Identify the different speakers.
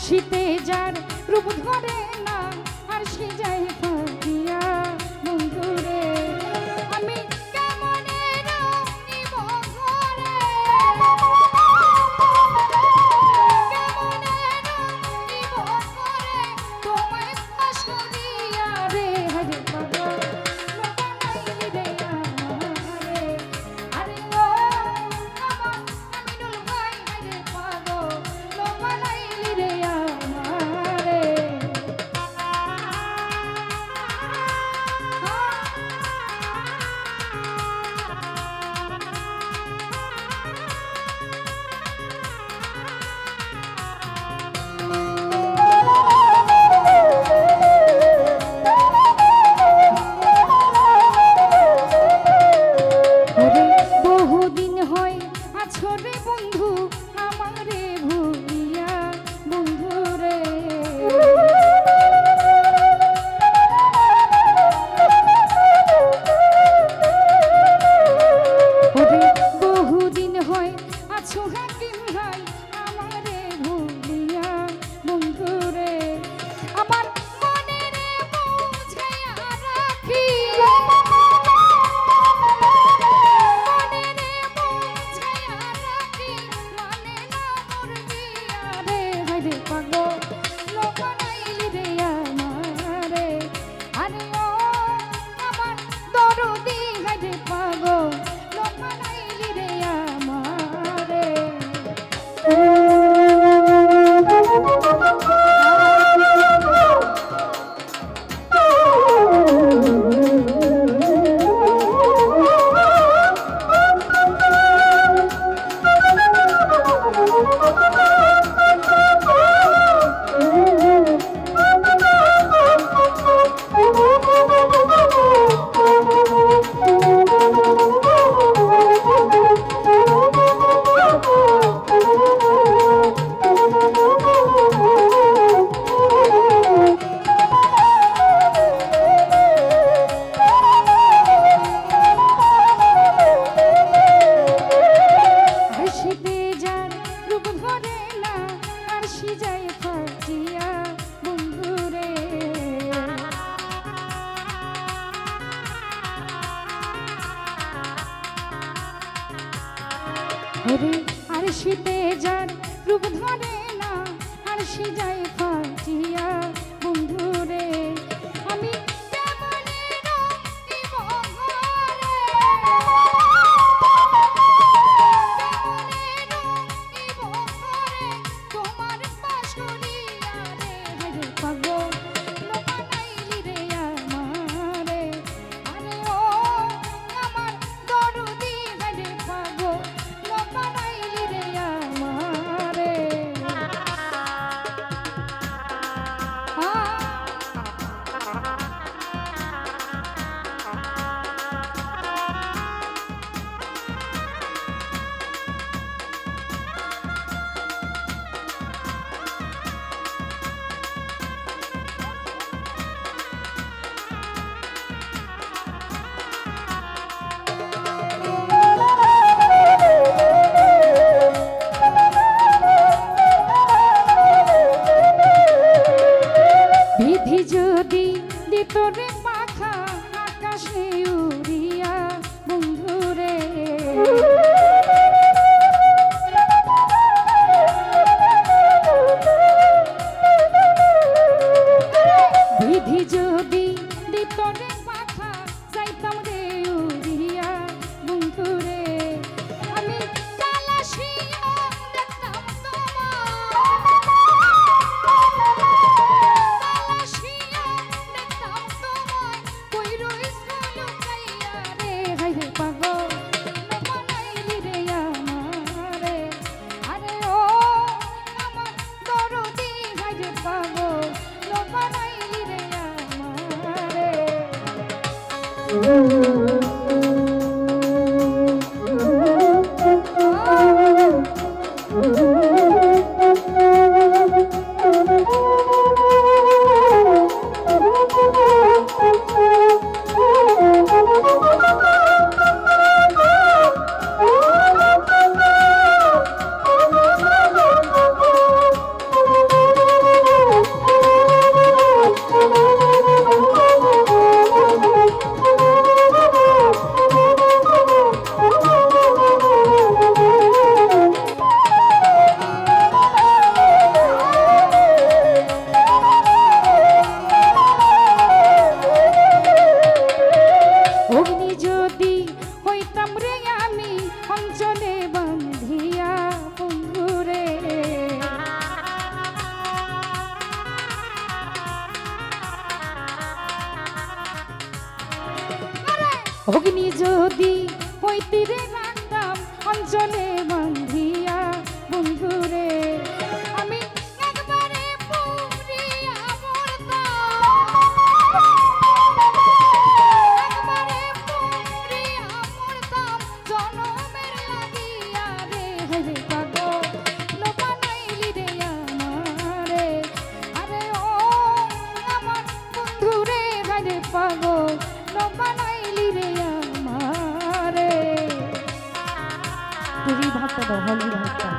Speaker 1: শীতে যার রূপ ধরে না আর সে যায় ফাঁকিয়া বন্ধুরে আমি কেমনে রহিব ঘরে কেমনে রহিব ঘরে তোমায় পাশরিয়া রে হরে বাবা লোকানাইলি রে আমারে আরে ও আমার আমিনুল ভাই হরে পাগো লোকানাইলি রে আমারে বহুদিন হয় আছো রে বন্ধু আমারে ভুলিয়া বন্ধু রে বহুদিন হয় আছো হাকিম ভাই আমারে ভুলিয়া বন্ধু রে আমার মনে রে বুঝাইয়া রাখি আর শীতে যার রূপ ধরে না আর সে যায় ফাটিয়া বন্ধুরে আমি কেমনে রহিব ঘরে কেমনে রহিব ঘরে তোমার পাশরিয়া রে হরে পাগো লোকানাইলি রে আমারে আরে ও আমার দরদি হরে পাগো লোকানাইলি রে আমারে বিধি যদি দিত রে পাখা আকাশে উড়িয়া বন্ধুরে বিধি যদি দিত রে পাখা যাইতাম রে উড়িয়া বন্ধুরে আমি কালাশিয়া দেখতাম অগ্নি যদি হইতে রে রাখতাম অঞ্চলে বান্ধিয়া বন্ধুরে আমি একবারে পুরিয়া মরতাম একবারে পুরিয়া মরতাম জনমের লাগিয়া রে হে পাগল লোকানাইলি রে আমারে আরে ও আমার বন্ধুরে রে পাগল লোকানাইলি রে আমারে তুই ভাবটা দাও হলি ভাবটা